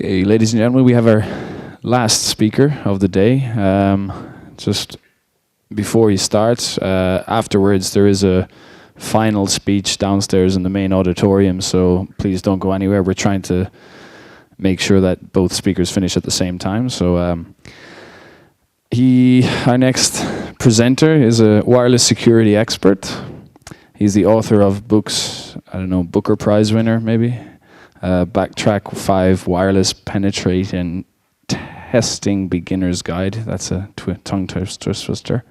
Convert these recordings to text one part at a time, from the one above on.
Okay, ladies and gentlemen, we have our last speaker of the day. Just before he starts, afterwards there is a final speech downstairs in the main auditorium, so please don't go anywhere. We're trying to make sure that both speakers finish at the same time. So our next presenter is a wireless security expert. He's the author of books, I don't know, Booker Prize winner maybe? Backtrack 5 Wireless Penetrate and Testing Beginner's Guide. That's a tongue twister.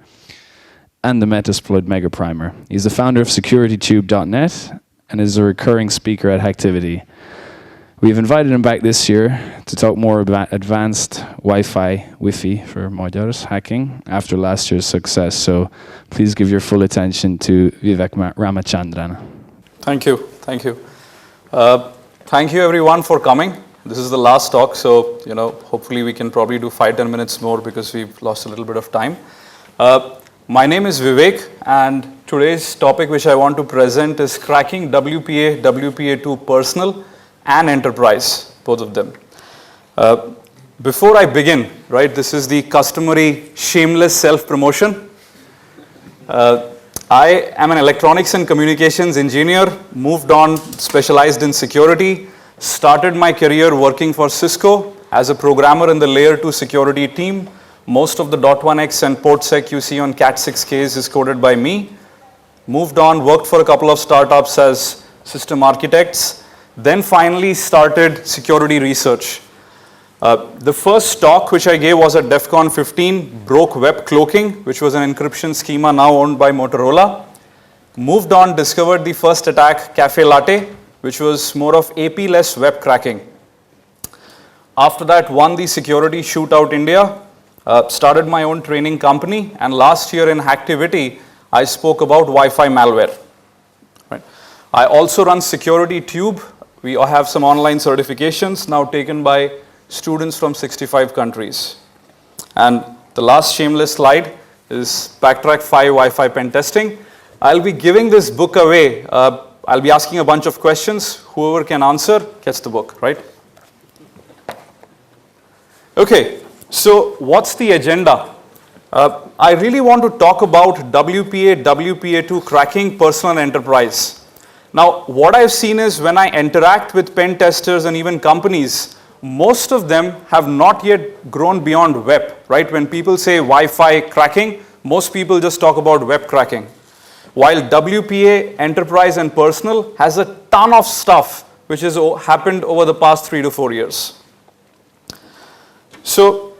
And the Metasploit Mega Primer. He's the founder of SecurityTube.net and is a recurring speaker at Hacktivity. We've invited him back this year to talk more about advanced Wi-Fi for Magyars hacking after last year's success. So please give your full attention to Vivek Ramachandran. Thank you. Thank you. Thank you everyone for coming. This is the last talk, so hopefully we can probably do 5-10 minutes more because we've lost a little bit of time. My name is Vivek, and today's topic which I want to present is cracking WPA, WPA2 Personal and Enterprise, both of them. Before I begin, this is the customary shameless self-promotion. I am an electronics and communications engineer, moved on, specialized in security, started my career working for Cisco as a programmer in the layer 2 security team. Most of the .1x and PortSec you see on Cat6Ks is coded by me. Moved on, worked for a couple of startups as system architects, then finally started security research. The first talk which I gave was at DEF CON 15, broke web cloaking, which was an encryption schema now owned by Motorola. Moved on, discovered the first attack, Cafe Latte, which was more of AP-less web cracking. After that, won the Security Shootout India, started my own training company, and last year in Hacktivity, I spoke about Wi-Fi malware. I also run SecurityTube. We have some online certifications now taken by students from 65 countries. And the last shameless slide is Backtrack 5 Wi-Fi pen testing. I'll be giving this book away. I'll be asking a bunch of questions. Whoever can answer gets the book, right? Okay, so what's the agenda? I really want to talk about WPA, WPA2 cracking personal and enterprise. Now, what I've seen is when I interact with pen testers and even companies, most of them have not yet grown beyond web, right? When people say Wi-Fi cracking, most people just talk about web cracking. While WPA, enterprise and personal has a ton of stuff which has happened over the past 3 to 4 years. So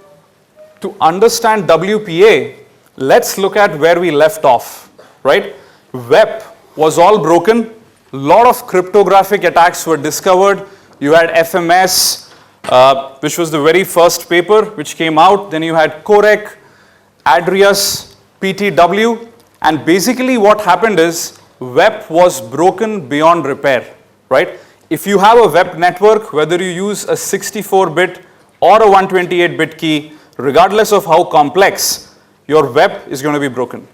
to understand WPA, let's look at where we left off, right? Web was all broken. A lot of cryptographic attacks were discovered. You had FMS, which was the very first paper which came out. Then you had Corec, Adrius, PTW, and basically what happened is web was broken beyond repair, right? If you have a web network, whether you use a 64-bit or a 128-bit key, regardless of how complex, your web is going to be broken.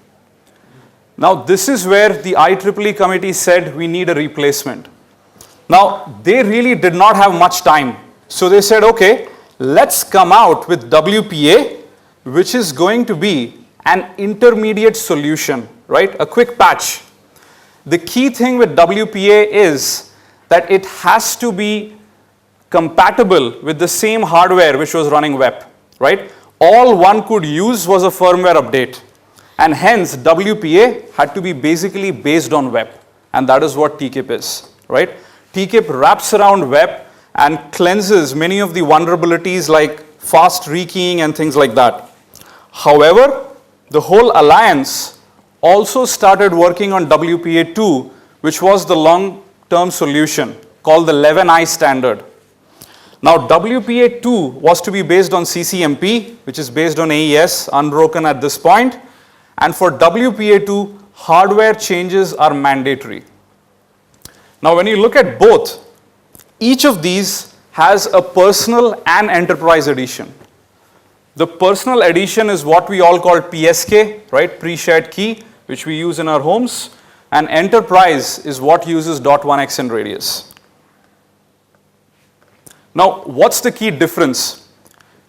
Now, this is where the IEEE committee said we need a replacement. Now, they really did not have much time. So they said, okay, let's come out with WPA, which is going to be an intermediate solution, right? A quick patch. The key thing with WPA is that it has to be compatible with the same hardware which was running web, right? All one could use was a firmware update. And hence, WPA had to be basically based on web. And that is what TKIP is, right? TKIP wraps around web and cleanses many of the vulnerabilities like fast rekeying and things like that. However, the whole alliance also started working on WPA2, which was the long-term solution called the 11i standard. Now, WPA2 was to be based on CCMP, which is based on AES, unbroken at this point. And for WPA2, hardware changes are mandatory. Now, when you look at both, each of these has a personal and enterprise edition. The personal edition is what we all call PSK, right? Pre-shared key, which we use in our homes. And enterprise is what uses .1x and radius. Now, what's the key difference?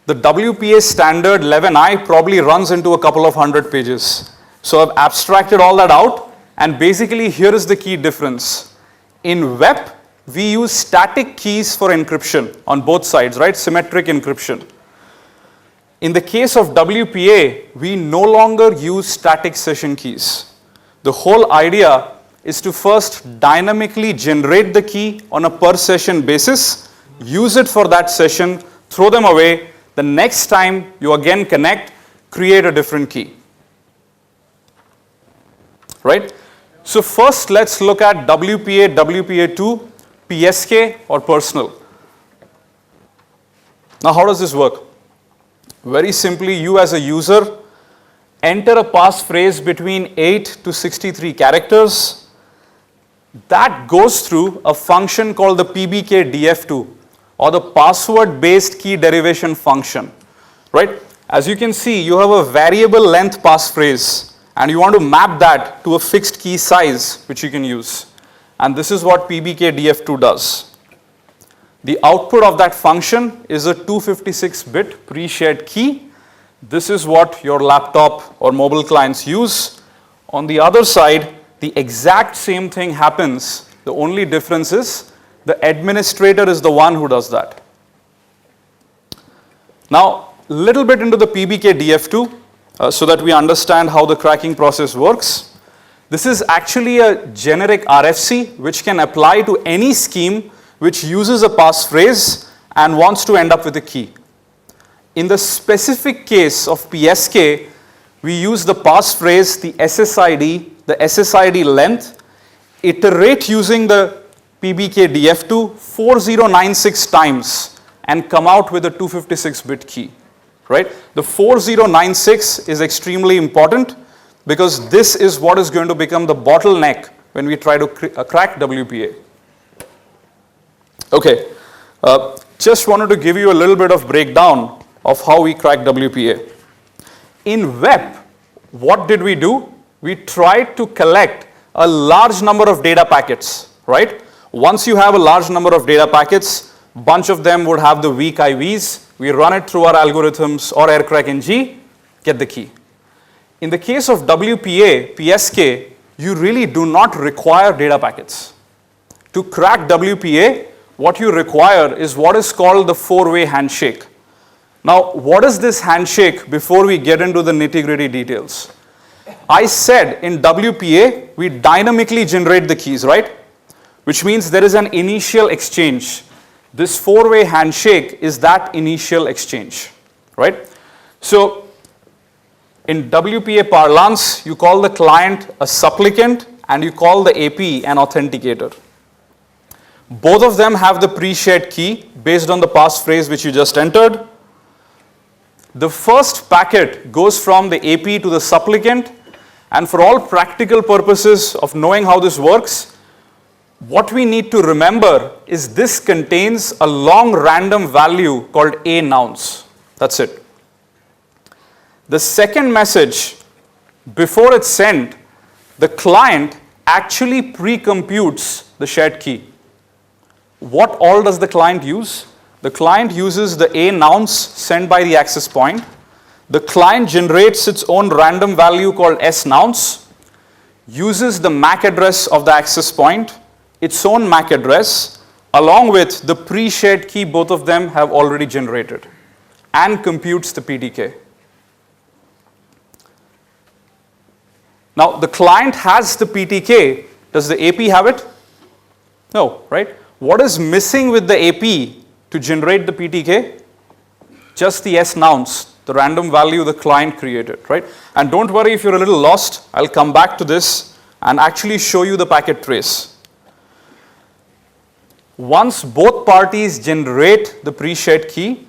The WPA standard 11i probably runs into a couple of hundred pages. So I've abstracted all that out, and basically here is the key difference. In WEP, we use static keys for encryption on both sides, right? Symmetric encryption. In the case of WPA, we no longer use static session keys. The whole idea is to first dynamically generate the key on a per session basis, use it for that session, throw them away. The next time you again connect, create a different key. Right? So first let's look at WPA, WPA2, PSK or personal. Now how does this work? Very simply, you as a user enter a passphrase between 8 to 63 characters. That goes through a function called the PBKDF2 or the password based key derivation function. Right? As you can see, you have a variable length passphrase and you want to map that to a fixed key size which you can use. And this is what PBKDF2 does. The output of that function is a 256-bit pre-shared key. This is what your laptop or mobile clients use. On the other side, the exact same thing happens. The only difference is the administrator is the one who does that. Now, a little bit into the PBKDF2 so that we understand how the cracking process works. This is actually a generic RFC which can apply to any scheme which uses a passphrase and wants to end up with a key. In the specific case of PSK, we use the passphrase, the SSID length, iterate using the PBKDF2 4096 times and come out with a 256-bit key. Right? The 4096 is extremely important because this is what is going to become the bottleneck when we try to crack WPA. Okay, just wanted to give you a little bit of breakdown of how we crack WPA. In WEP, what did we do? We tried to collect a large number of data packets, right? Once you have a large number of data packets, bunch of them would have the weak IVs. We run it through our algorithms or AirCrackNG, get the key. In the case of WPA, PSK, you really do not require data packets. To crack WPA, what you require is what is called the four-way handshake. Now, what is this handshake before we get into the nitty-gritty details? I said in WPA, we dynamically generate the keys, right? Which means there is an initial exchange. This four-way handshake is that initial exchange, right? So, in WPA parlance, you call the client a supplicant and you call the AP an authenticator. Both of them have the pre-shared key based on the passphrase which you just entered. The first packet goes from the AP to the supplicant, and for all practical purposes of knowing how this works, what we need to remember is this contains a long random value called A nonce. That's it. The second message, before it's sent, the client actually pre-computes the shared key. What all does the client use? The client uses the A nonce sent by the access point. The client generates its own random value called S nonce, uses the MAC address of the access point, its own MAC address, along with the pre-shared key both of them have already generated, and computes the PTK. Now, the client has the PTK. Does the AP have it? No, right? What is missing with the AP to generate the PTK? Just the S nonce, the random value the client created, right? And don't worry if you're a little lost. I'll come back to this and actually show you the packet trace. Once both parties generate the pre-shared key,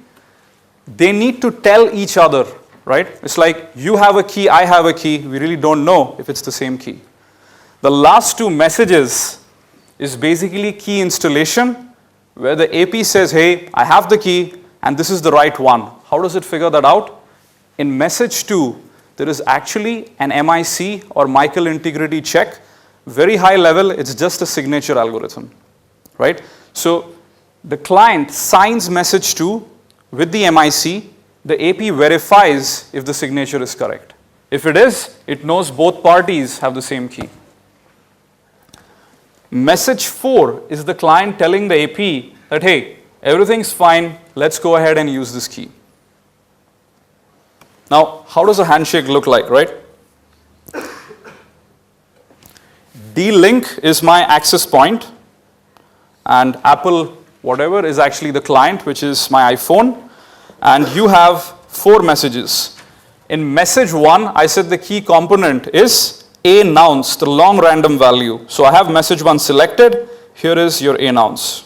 they need to tell each other, right? It's like you have a key, I have a key. We really don't know if it's the same key. The last two messages is basically key installation, where the AP says, hey, I have the key and this is the right one. How does it figure that out? In message 2, there is actually an MIC or Michael integrity check. Very high level, it's just a signature algorithm, right? So the client signs message 2 with the MIC, the AP verifies if the signature is correct. If it is, it knows both parties have the same key. Message 4 is the client telling the AP that, hey, everything's fine, let's go ahead and use this key. Now, how does a handshake look like, right? D-Link is my access point, and Apple whatever is actually the client, which is my iPhone, and you have 4 messages. In message 1, I said the key component is A nouns, the long random value. So I have message 1 selected. Here is your A nouns.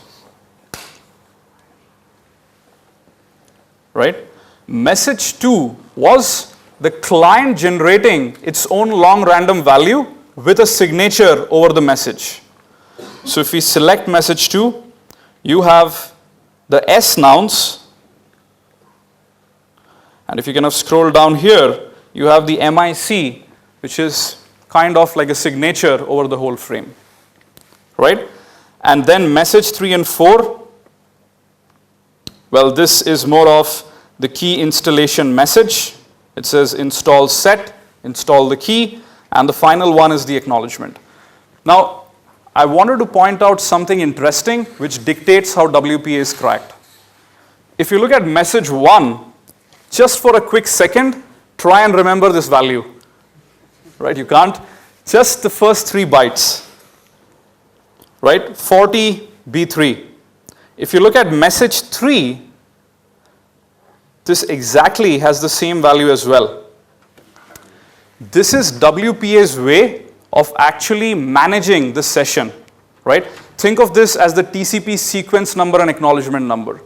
Right? Message 2 was the client generating its own long random value with a signature over the message. So if we select message 2, you have the S nouns, and if you kind of scroll down here, you have the MIC, which is kind of like a signature over the whole frame, right? And then message 3 and 4, well, this is more of the key installation message. It says install set, install the key, and the final one is the acknowledgement. Now, I wanted to point out something interesting which dictates how WPA is cracked. If you look at message 1, just for a quick second, try and remember this value. Right? You can't. Just the first 3 bytes. Right? 40B3. If you look at message 3, this exactly has the same value as well. This is WPA's way of actually managing the session, right? Think of this as the TCP sequence number and acknowledgement number.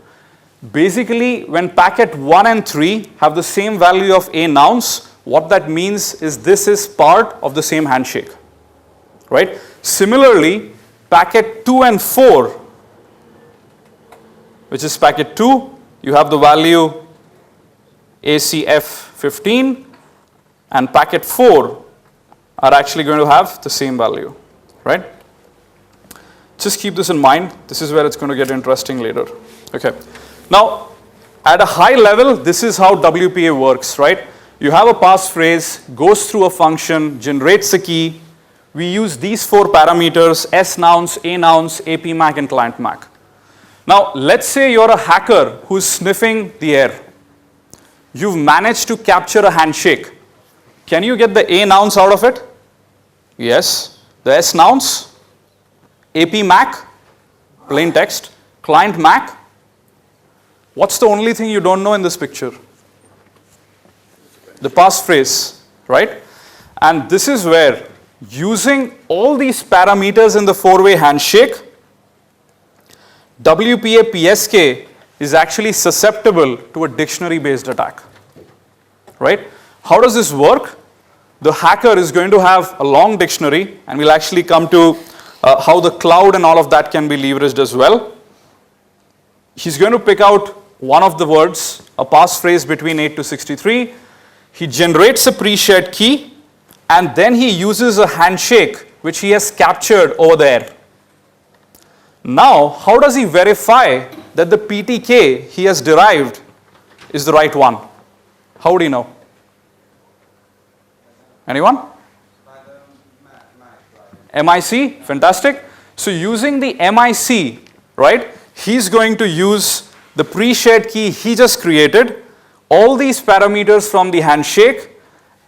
Basically, when packet 1 and 3 have the same value of A nouns, what that means is this is part of the same handshake, right? Similarly, packet 2 and 4, which is packet 2, you have the value ACF15, and packet 4 are actually going to have the same value, right? Just keep this in mind. This is where it's going to get interesting later. Okay. Now, at a high level, this is how WPA works, right? You have a passphrase, goes through a function, generates a key. We use these 4 parameters, S nouns, A nouns, AP MAC, and client MAC. Now, let's say you're a hacker who's sniffing the air. You've managed to capture a handshake. Can you get the A nouns out of it? Yes. The S nouns, AP MAC, plain text, client MAC. What's the only thing you don't know in this picture? The passphrase, right? And this is where, using all these parameters in the 4-way handshake, WPA PSK is actually susceptible to a dictionary-based attack, right? How does this work? The hacker is going to have a long dictionary, and we'll actually come to how the cloud and all of that can be leveraged as well. He's going to pick out one of the words, a passphrase between 8 to 63. He generates a pre-shared key, and then he uses a handshake which he has captured over there. Now, how does he verify that the PTK he has derived is the right one? How would he know? Anyone? MIC, fantastic. So using the MIC, right, he's going to use the pre-shared key he just created, all these parameters from the handshake,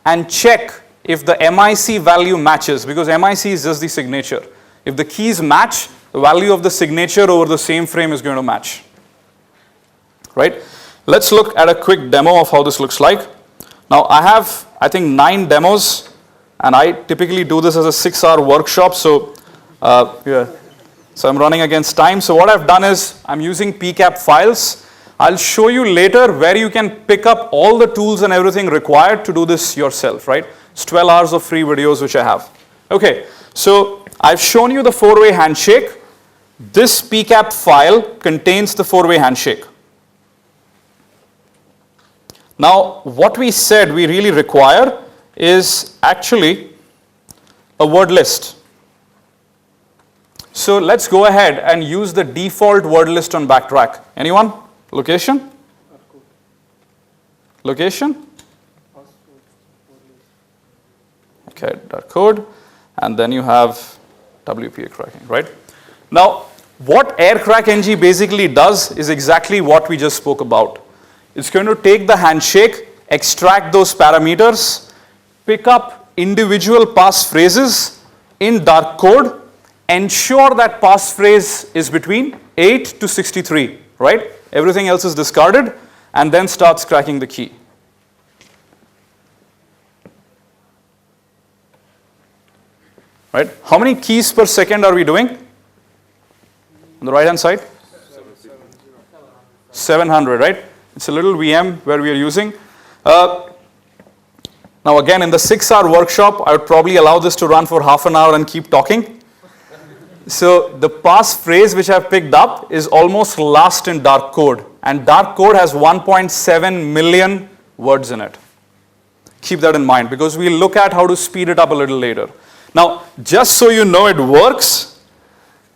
and check if the MIC value matches, because MIC is just the signature. If the keys match, the value of the signature over the same frame is going to match. Right? Let's look at a quick demo of how this looks like. Now I have, I think, 9 demos, and I typically do this as a 6-hour workshop, so so I'm running against time. So what I've done is I'm using PCAP files. I'll show you later where you can pick up all the tools and everything required to do this yourself, right? It's 12 hours of free videos which I have. Okay, so I've shown you the 4-way handshake. This PCAP file contains the 4-way handshake. Now, what we said we really require is actually a word list. So let's go ahead and use the default word list on backtrack. Anyone? Location? Location? Okay, dot code. And then you have WPA cracking, right? Now, what AirCrackNG basically does is exactly what we just spoke about. It's going to take the handshake, extract those parameters, pick up individual passphrases in dark code, ensure that passphrase is between 8 to 63, right? Everything else is discarded, and then starts cracking the key. Right? How many keys per second are we doing? On the right hand side? 700, right? It's a little VM where we are using. Now again, in the 6-hour workshop, I would probably allow this to run for half an hour and keep talking. So the passphrase which I've picked up is almost last in dark code. And dark code has 1.7 million words in it. Keep that in mind, because we'll look at how to speed it up a little later. Now, just so you know it works,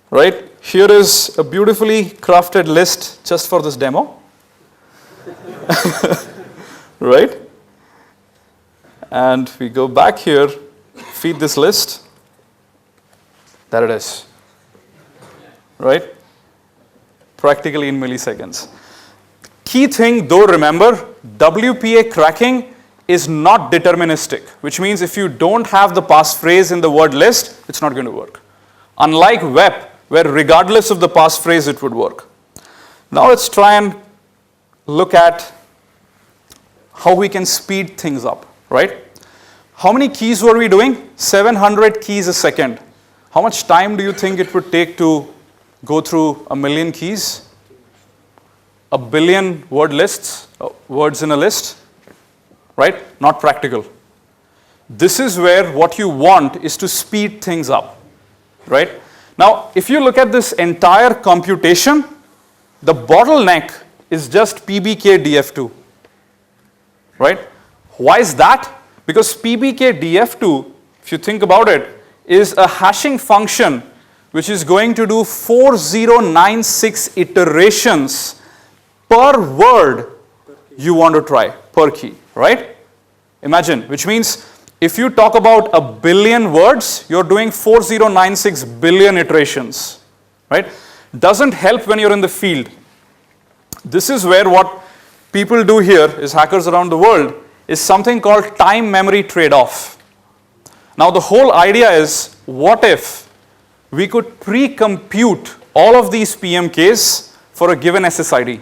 right? Here is a beautifully crafted list just for this demo. Right? And we go back here, feed this list. There it is. Right? Practically in milliseconds. Key thing, though, remember, WPA cracking is not deterministic, which means if you don't have the passphrase in the word list, it's not going to work. Unlike WEP, where regardless of the passphrase, it would work. Now let's try and look at how we can speed things up, right? How many keys were we doing? 700 keys a second. How much time do you think it would take to go through 1 million keys? 1 billion word lists, words in a list, right? Not practical. This is where what you want is to speed things up, right? Now, if you look at this entire computation, the bottleneck is just PBK-DF2, right? Why is that? Because PBK-DF2, if you think about it, is a hashing function which is going to do 4096 iterations per word you want to try, per key, right? Imagine, which means if you talk about 1 billion words, you're doing 4096 billion iterations, right? Doesn't help when you're in the field. This is where what people do here, is hackers around the world, is something called time memory trade-off. Now the whole idea is, what if we could pre-compute all of these PMKs for a given SSID?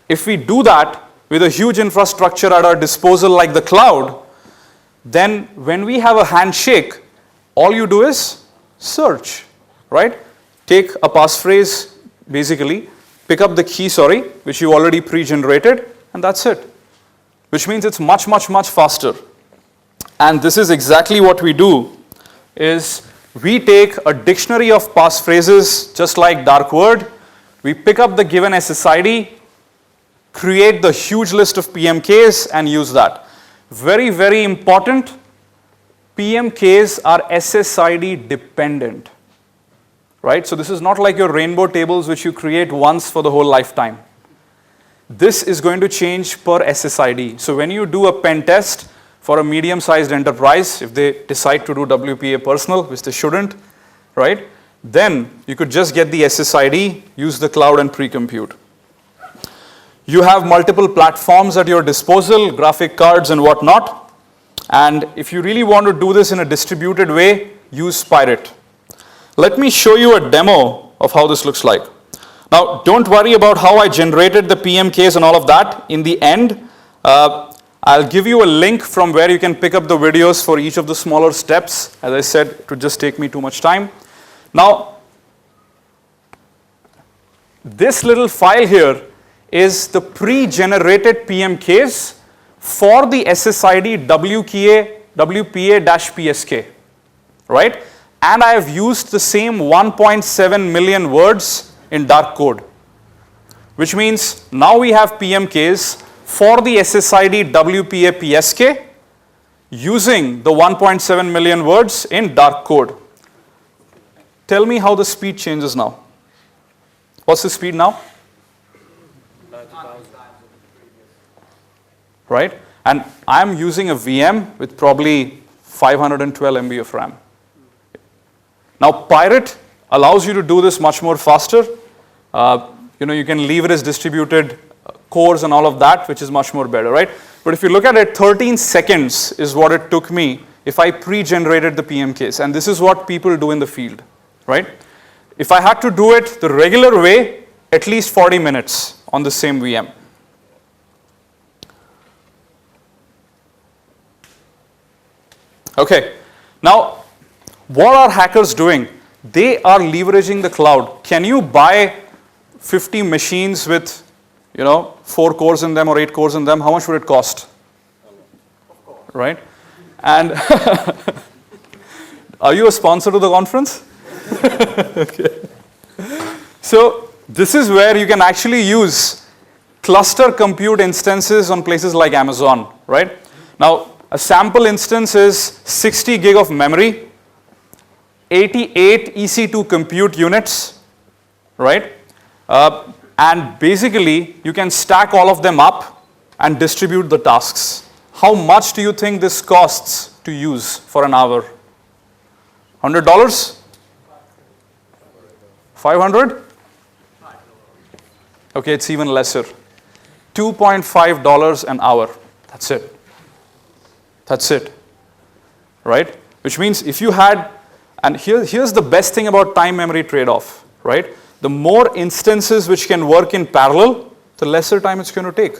If we do that with a huge infrastructure at our disposal like the cloud, then when we have a handshake, all you do is search, right? Take a passphrase, basically, pick up the key, which you already pre-generated, and that's it. Which means it's much, much, much faster. And this is exactly what we do, is we take a dictionary of passphrases, just like dark word, we pick up the given SSID, create the huge list of PMKs, and use that. Very, very important, PMKs are SSID dependent, right? So this is not like your rainbow tables which you create once for the whole lifetime. This is going to change per SSID. So when you do a pen test for a medium-sized enterprise, if they decide to do WPA personal, which they shouldn't, right? Then you could just get the SSID, use the cloud and pre-compute. You have multiple platforms at your disposal, graphic cards and whatnot. And if you really want to do this in a distributed way, use Pirate. Let me show you a demo of how this looks like. Now, don't worry about how I generated the PMKs and all of that. In the end, I'll give you a link from where you can pick up the videos for each of the smaller steps. As I said, it would just take me too much time. Now, this little file here is the pre-generated PMKs for the SSID WPA-PSK, right? And I have used the same 1.7 million words in dark code, which means now we have PMKs for the SSID WPA-PSK using the 1.7 million words in dark code. tell me how the speed changes now. What's the speed now? 90,000. Right? And I'm using a VM with probably 512 MB of RAM. Now, Pirate allows you to do this much more faster. You can leverage distributed cores and all of that, which is much more better, right? But if you look at it, 13 seconds is what it took me if I pre-generated the PM case. And this is what people do in the field, right? If I had to do it the regular way, at least 40 minutes on the same VM. Okay, now what are hackers doing? They are leveraging the cloud. Can you buy 50 machines with 4 cores in them or 8 cores in them? How much would it cost? Right? And are you a sponsor to the conference? Okay. So this is where you can actually use cluster compute instances on places like Amazon, right? Now, a sample instance is 60 gig of memory, 88 EC2 compute units, right? And basically, you can stack all of them up and distribute the tasks. How much do you think this costs to use for an hour? $100? 500? Okay, it's even lesser. $2.5 an hour. That's it. That's it. Right? Which means if you had, and here's the best thing about time-memory trade-off, right? The more instances which can work in parallel, the lesser time it's going to take.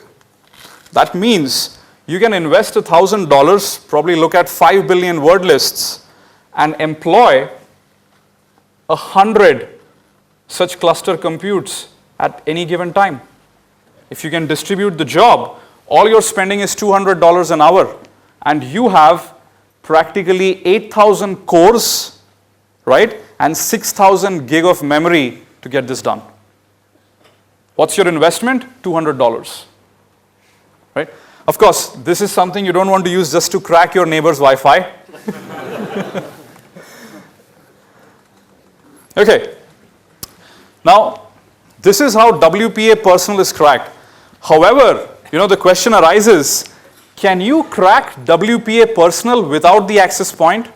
That means you can invest $1,000, probably look at 5 billion word lists, and employ 100 such cluster computes at any given time. If you can distribute the job, all you're spending is $200 an hour, and you have practically 8,000 cores, right, and 6,000 gig of memory to get this done. What's your investment? $200, right? Of course, this is something you don't want to use just to crack your neighbor's Wi-Fi. Okay. Now, this is how WPA personal is cracked. However, the question arises, can you crack WPA personal without the access point?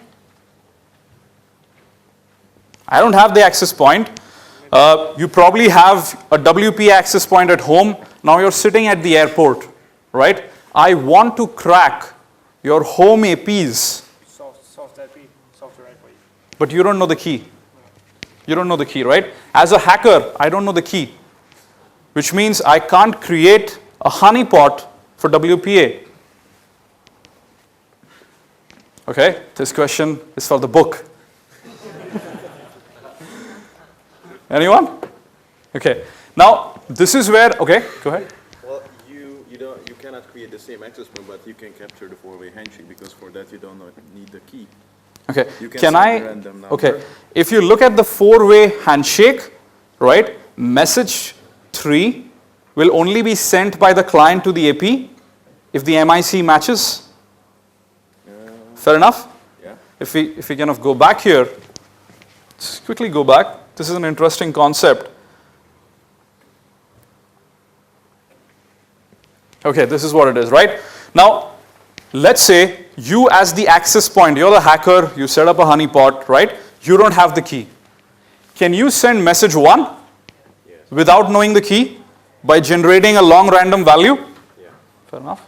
I don't have the access point. You probably have a WPA access point at home. Now you're sitting at the airport, right? I want to crack your home APs. softAP, software API. But you don't know the key. You don't know the key, right? As a hacker, I don't know the key, which means I can't create a honeypot for WPA. Okay, this question is for the book. Anyone? Okay. Now, this is where, okay, go ahead. Well, you cannot create the same access point, but you can capture the four-way handshake, because for that you don't need the key. Okay. You can Can send I? a random number. Okay. If you look at the four-way handshake, right? Message 3 will only be sent by the client to the AP if the MIC matches. Fair enough? Yeah. If we kind of go back here, let's quickly go back. This is an interesting concept. Okay, this is what it is, right? Now, let's say you as the access point, you're the hacker, you set up a honeypot, right? You don't have the key. Can you send message 1 Yes. without knowing the key by generating a long random value? Yeah. Fair enough.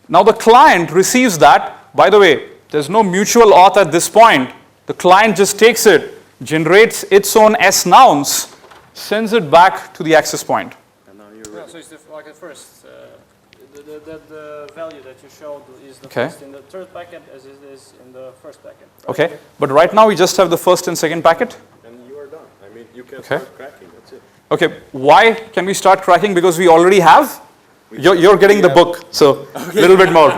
Now the client receives that. By the way, there's no mutual auth at this point. The client just takes it, generates its own S nouns, sends it back to the access point. And now you're Yeah, ready. so it's like at first, the value that you showed is the Okay. first in the third packet as it is in the first packet. Right? Okay, but right now we just have the first and second packet. And you are done. I mean, you can Okay. start cracking, that's it. Okay, why can we start cracking? Because we already have. You're getting we the have- book, so a little bit more.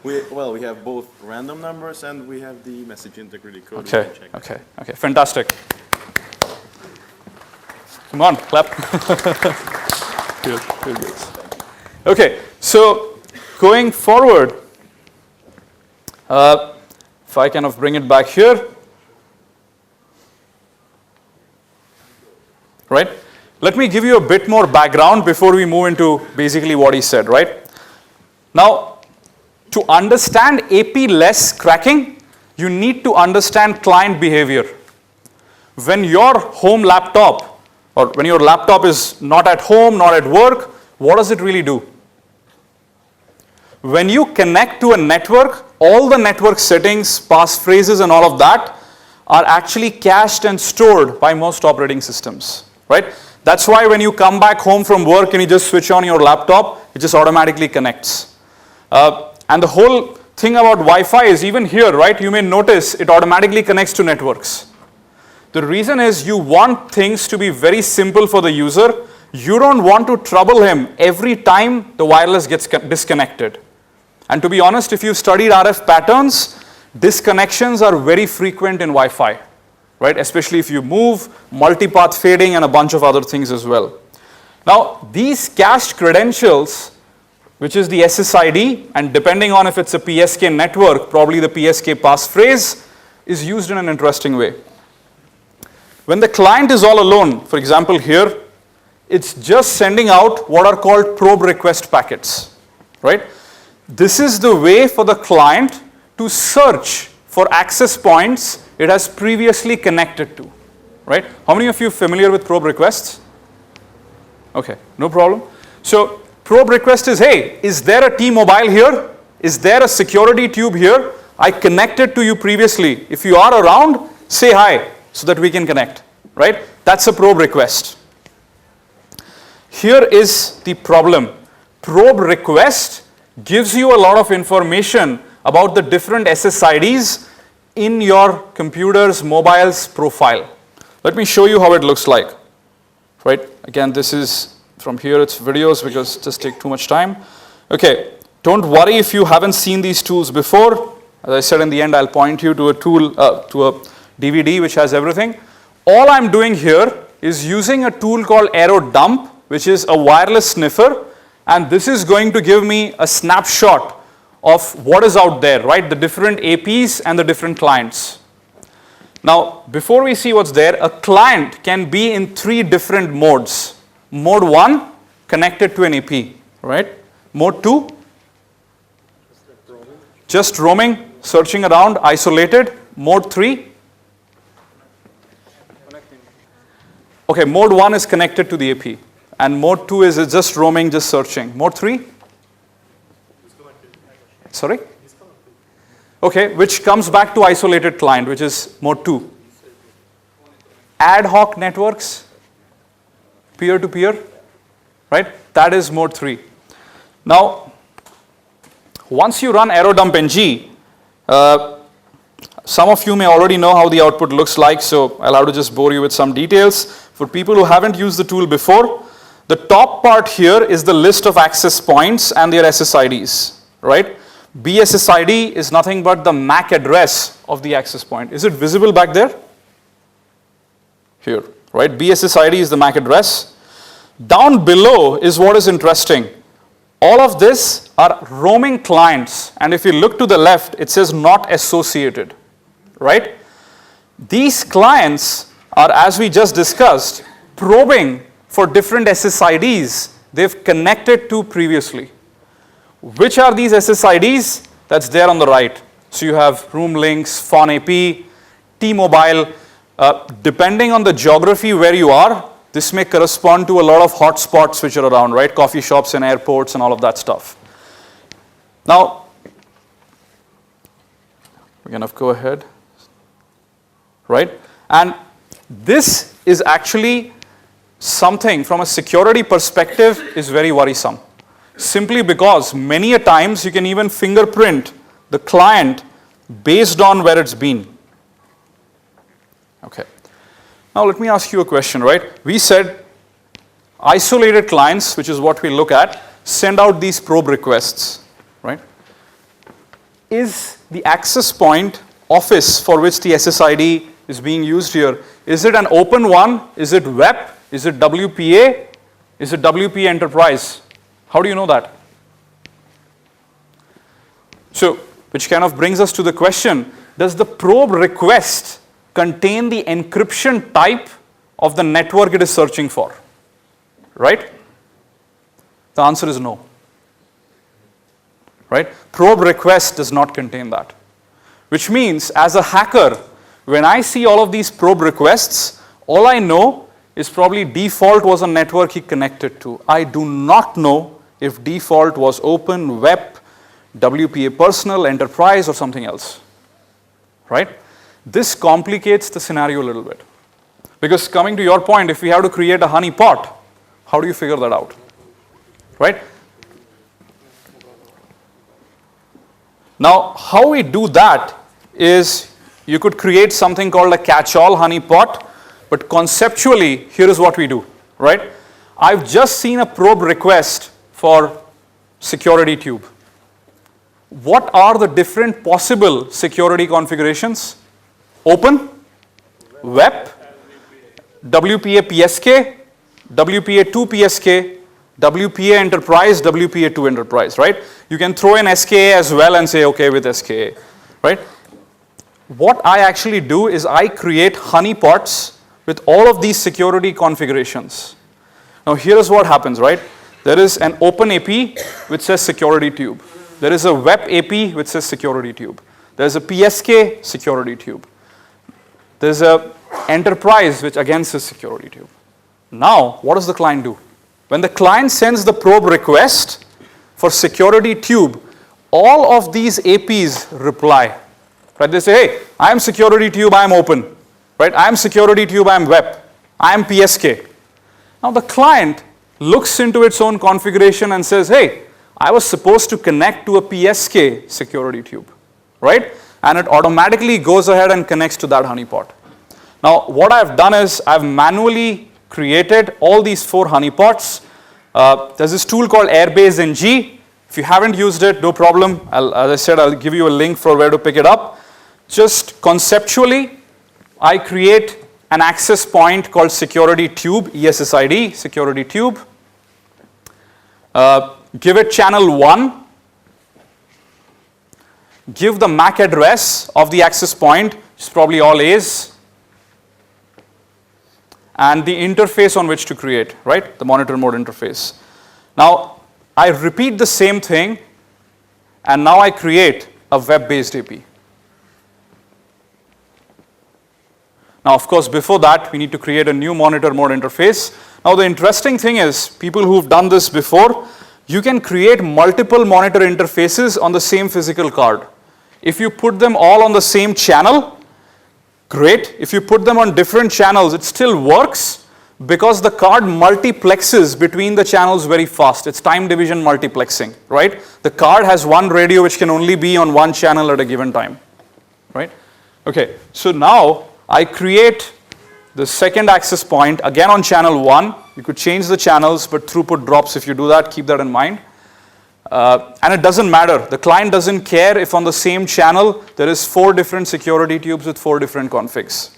We have both random numbers and we have the message integrity code. Okay, We can check. okay, fantastic. Come on, clap. Good. Okay, so going forward, if I kind of bring it back here, right? Let me give you a bit more background before we move into basically what he said, right? Now, to understand AP-less cracking, you need to understand client behavior. When your home laptop, or when your laptop is not at home, not at work, what does it really do? When you connect to a network, all the network settings, passphrases and all of that are actually cached and stored by most operating systems, right? That's why when you come back home from work and you just switch on your laptop, it just automatically connects. And the whole thing about Wi-Fi is even here, right? You may notice it automatically connects to networks. The reason is you want things to be very simple for the user. You don't want to trouble him every time the wireless gets disconnected. And to be honest, if you've studied RF patterns, disconnections are very frequent in Wi-Fi, right? Especially if you move, multipath fading, and a bunch of other things as well. Now, these cached credentials, which is the SSID, and depending on if it's a PSK network, probably the PSK passphrase, is used in an interesting way. When the client is all alone, for example here, it's just sending out what are called probe request packets, right? This is the way for the client to search for access points it has previously connected to, right? How many of you are familiar with probe requests? Okay, no problem. So probe request is, hey, is there a T-Mobile here? Is there a security tube here? I connected to you previously. If you are around, say hi so that we can connect, right? That's a probe request. Here is the problem. Probe request gives you a lot of information about the different SSIDs in your computer's mobile's profile. Let me show you how it looks like, right? Again, this is from here, it's videos because it just take too much time. Okay, don't worry if you haven't seen these tools before. As I said in the end, I'll point you to a tool, to a DVD which has everything. All I'm doing here is using a tool called AeroDump, which is a wireless sniffer, and this is going to give me a snapshot of what is out there, right? The different APs and the different clients. Now, before we see what's there, a client can be in 3 different modes. Mode 1, connected to an AP, right? Mode 2, just roaming, searching around, isolated. Mode 3, okay, mode 1 is connected to the AP. And mode 2 is just roaming, just searching. Mode 3? Sorry? Okay, which comes back to isolated client, which is mode 2. Ad hoc networks, peer-to-peer, right? That is mode 3. Now, once you run AeroDump NG, some of you may already know how the output looks like, so I'll have to just bore you with some details. For people who haven't used the tool before, the top part here is the list of access points and their SSIDs, right? BSSID is nothing but the MAC address of the access point. Is it visible back there? Here, right? BSSID is the MAC address. Down below is what is interesting. All of this are roaming clients, and if you look to the left, it says not associated, right? These clients are, as we just discussed, probing for different SSIDs they've connected to previously. Which are these SSIDs? That's there on the right. So you have Room Links, PhoneAP, T-Mobile. Depending on the geography where you are, this may correspond to a lot of hotspots which are around, right? Coffee shops and airports and all of that stuff. Now, we can go ahead, right? And this is actually something from a security perspective is very worrisome. Simply because many a times you can even fingerprint the client based on where it's been. Okay. Now let me ask you a question, right? We said isolated clients, which is what we look at, send out these probe requests, right? Is the access point office for which the SSID is being used here, is it an open one? Is it web? Is it WPA? Is it WPA Enterprise? How do you know that? So, which kind of brings us to the question, does the probe request contain the encryption type of the network it is searching for, right? The answer is no, right? Probe request does not contain that, which means as a hacker, when I see all of these probe requests, all I know is probably default was a network he connected to. I do not know if default was open, web, WPA personal, enterprise, or something else, right? This complicates the scenario a little bit. Because coming to your point, if we have to create a honeypot, how do you figure that out, right? Now, how we do that is you could create something called a catch-all honeypot, but conceptually, here is what we do, right? I've just seen a probe request for security tube. What are the different possible security configurations? Open, web, WPA PSK, WPA2 PSK, WPA Enterprise, WPA2 Enterprise, right? You can throw in SKA as well and say, okay, with SKA, right? What I actually do is I create honeypots with all of these security configurations. Now, here's what happens, right? There is an open AP which says security tube. There is a web AP which says security tube. There's a PSK security tube. There's a enterprise which again says security tube. Now, what does the client do? When the client sends the probe request for security tube, all of these APs reply. Right? They say, hey, I'm security tube, I'm open. Right? I'm security tube, I'm web. I'm PSK. Now the client looks into its own configuration and says, hey, I was supposed to connect to a PSK security tube, right? And it automatically goes ahead and connects to that honeypot. Now, what I've done is I've manually created all these 4 honeypots. There's this tool called Airbase NG. If you haven't used it, no problem. As I said, I'll give you a link for where to pick it up. Just conceptually, I create an access point called security tube, ESSID, security tube. Give it channel 1. Give the MAC address of the access point, which is probably all A's. And the interface on which to create, right? The monitor mode interface. Now, I repeat the same thing, and now I create a web-based AP. Now, of course, before that, we need to create a new monitor mode interface. Now, the interesting thing is, people who've done this before, you can create multiple monitor interfaces on the same physical card. If you put them all on the same channel, great. If you put them on different channels, it still works because the card multiplexes between the channels very fast. It's time division multiplexing, right? The card has one radio which can only be on one channel at a given time, right? Okay, so now I create the second access point, again on channel 1. You could change the channels, but throughput drops if you do that. Keep that in mind. And it doesn't matter. The client doesn't care if on the same channel there is 4 different security tubes with 4 different configs.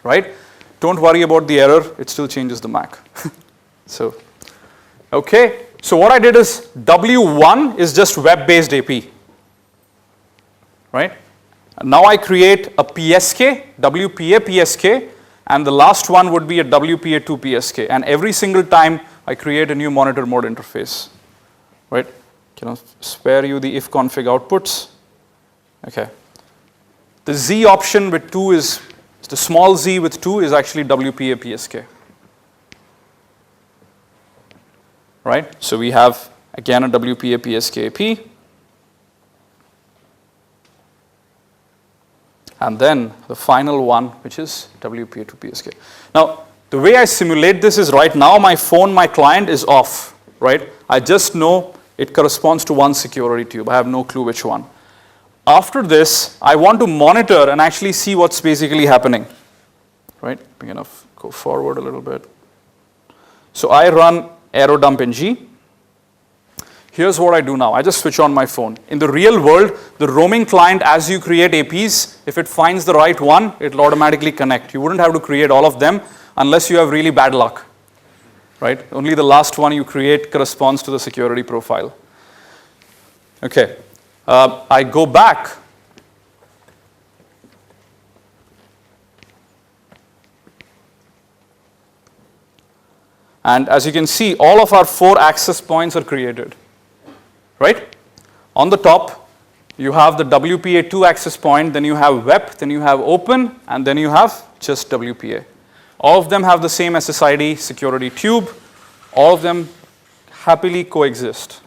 Right? Don't worry about the error. It still changes the MAC. So, okay. So what I did is W1 is just web-based AP. Right? Now I create a PSK, WPA PSK, and the last one would be a WPA2 PSK. And every single time I create a new monitor mode interface. Right? Can I spare you the if config outputs? Okay. The Z option with 2 is, the small z with 2 is actually WPA PSK. Right? So we have again a WPA PSK AP. And then the final one, which is WPA2 PSK. Now, the way I simulate this is right now my phone, my client is off, right? I just know it corresponds to one security tube. I have no clue which one. After this, I want to monitor and actually see what's basically happening, right? Big enough, go forward a little bit. So I run arrow dump ng. Here's what I do now. I just switch on my phone. In the real world, the roaming client, as you create APs, if it finds the right one, it'll automatically connect. You wouldn't have to create all of them unless you have really bad luck, right? Only the last one you create corresponds to the security profile. Okay. I go back. And as you can see, all of our 4 access points are created, right? On the top, you have the WPA2 access point, then you have web, then you have open, and then you have just WPA. All of them have the same SSID security tube. All of them happily coexist.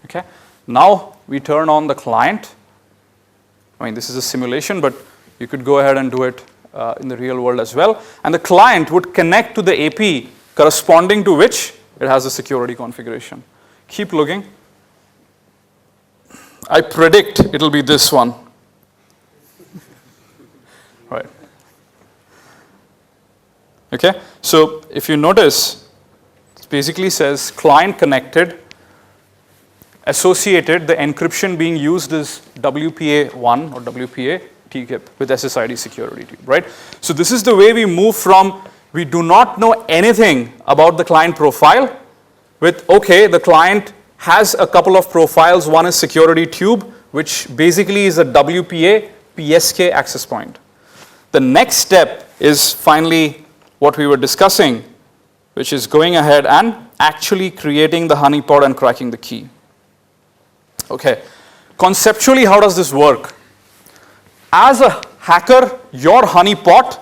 Okay. Now we turn on the client. I mean, this is a simulation, but you could go ahead and do it in the real world as well. And the client would connect to the AP corresponding to which it has a security configuration. Keep looking. I predict it'll be this one. Right. Okay. So if you notice, it basically says client connected, associated, the encryption being used is WPA1 or WPA TKIP with SSID security, right? So this is the way we move from we do not know anything about the client profile with, okay, the client has a couple of profiles. One is security tube, which basically is a WPA PSK access point. The next step is finally what we were discussing, which is going ahead and actually creating the honeypot and cracking the key. Okay, conceptually, how does this work? As a hacker, your honeypot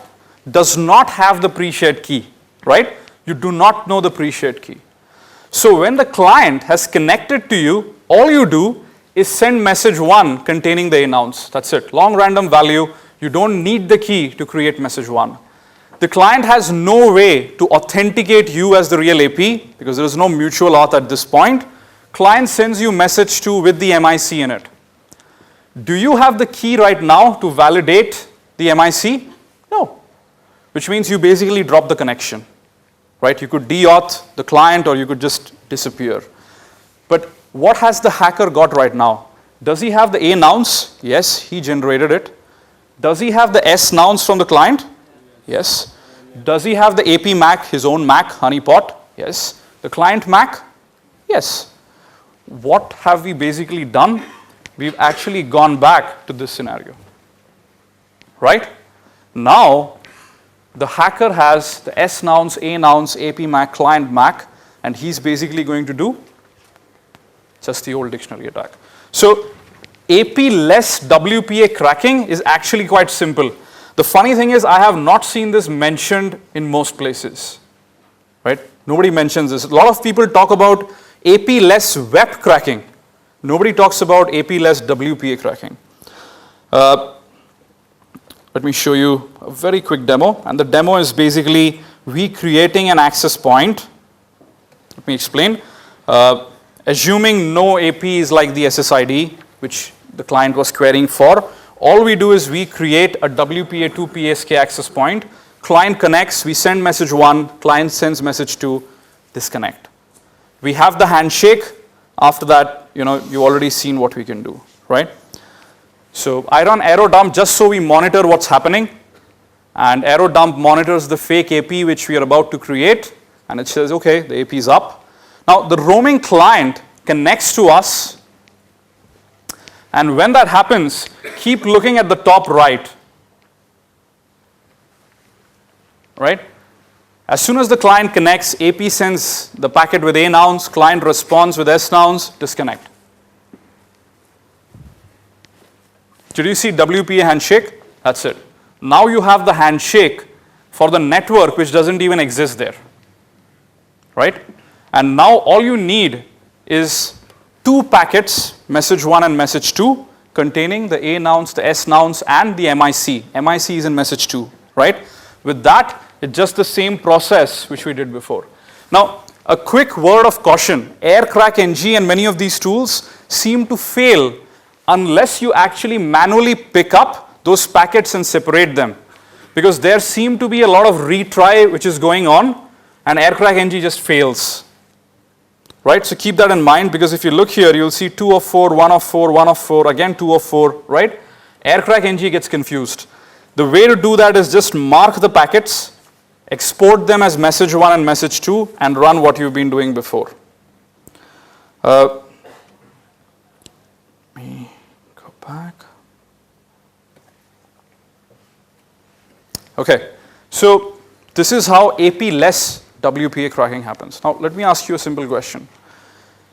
does not have the pre-shared key, right? You do not know the pre-shared key. So when the client has connected to you, all you do is send message 1 containing the announce. That's it. Long random value. You don't need the key to create message 1. The client has no way to authenticate you as the real AP because there is no mutual auth at this point. Client sends you message 2 with the MIC in it. Do you have the key right now to validate the MIC? No. Which means you basically drop the connection. Right? You could de-auth the client or you could just disappear. But what has the hacker got right now? Does he have the A nonce? Yes, he generated it. Does he have the S nonce from the client? Yes. Does he have the AP MAC, his own MAC, honeypot? Yes. The client MAC? Yes. What have we basically done? We've actually gone back to this scenario. Right? Now, the hacker has the S nonce, A nonce, AP MAC, client MAC, and he's basically going to do just the old dictionary attack. So AP-less WPA cracking is actually quite simple. The funny thing is I have not seen this mentioned in most places. Right? Nobody mentions this. A lot of people talk about AP-less web cracking. Nobody talks about AP-less WPA cracking. Let me show you a very quick demo. And the demo is basically we creating an access point. Let me explain. Assuming no AP is like the SSID, which the client was querying for, all we do is we create a WPA2 PSK access point. Client connects, we send message 1, client sends message 2, disconnect. We have the handshake. After that, you've already seen what we can do, right? So I run arrow dump just so we monitor what's happening. And arrow dump monitors the fake AP which we are about to create. And it says, okay, the AP is up. Now the roaming client connects to us. And when that happens, keep looking at the top right. Right? As soon as the client connects, AP sends the packet with A nonce, client responds with S nonce, disconnect. Did you see WPA handshake? That's it. Now you have the handshake for the network which doesn't even exist there. Right? And now all you need is 2 packets, message 1 and message 2, containing the A nonce, the S nonce, and the MIC. MIC is in message 2, right? With that, it's just the same process which we did before. Now, a quick word of caution. AirCrackNG and many of these tools seem to fail unless you actually manually pick up those packets and separate them. Because there seem to be a lot of retry which is going on, and AirCrackNG just fails. Right? So keep that in mind, because if you look here, you'll see 2 of 4, 1 of 4, 1 of 4, again 2 of 4, right? AirCrackNG gets confused. The way to do that is just mark the packets, export them as message 1 and message 2, and run what you've been doing before. Let me go back. Okay, so this is how AP-less WPA cracking happens. Now, let me ask you a simple question.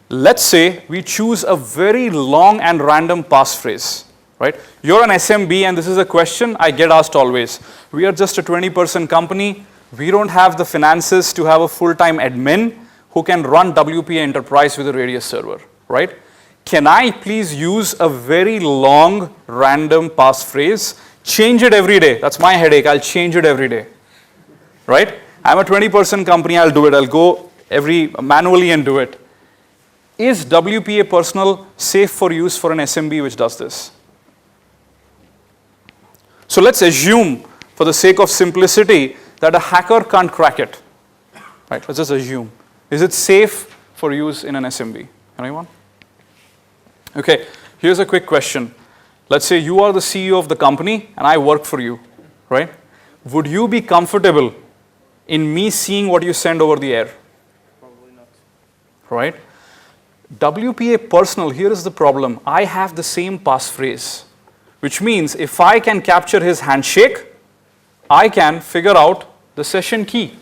Let's say we choose a very long and random passphrase, right? You're an SMB and this is a question I get asked always. We are just a 20-person company. We don't have the finances to have a full-time admin who can run WPA Enterprise with a Radius server, right? Can I please use a very long random passphrase, change it every day? That's my headache. I'll change it every day, right? I'm a 20-person company. I'll do it. I'll go manually and do it. Is WPA Personal safe for use for an SMB which does this? So let's assume, for the sake of simplicity, that a hacker can't crack it. Right? Let's just assume. Is it safe for use in an SMB? Anyone? Okay, here's a quick question. Let's say you are the CEO of the company and I work for you, right? Would you be comfortable in me seeing what you send over the air? Probably not. Right? WPA Personal, here is the problem. I have the same passphrase, which means if I can capture his handshake, I can figure out the session key,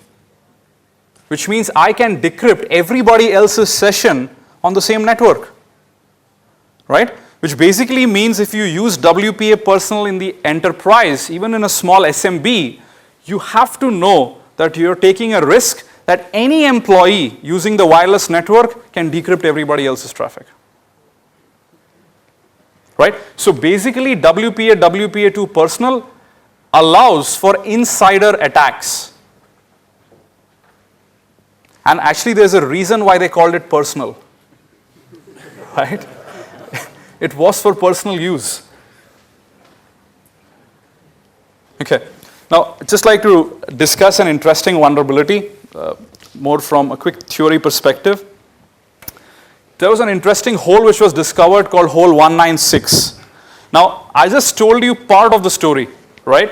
which means I can decrypt everybody else's session on the same network, right? Which basically means if you use WPA Personal in the enterprise, even in a small SMB, you have to know that you're taking a risk that any employee using the wireless network can decrypt everybody else's traffic. Right? So basically WPA, WPA2 Personal allows for insider attacks. And actually there's a reason why they called it personal. Right? It was for personal use. Okay. Now, I'd just like to discuss an interesting vulnerability, more from a quick theory perspective. There was an interesting hole which was discovered called hole 196. Now, I just told you part of the story, right?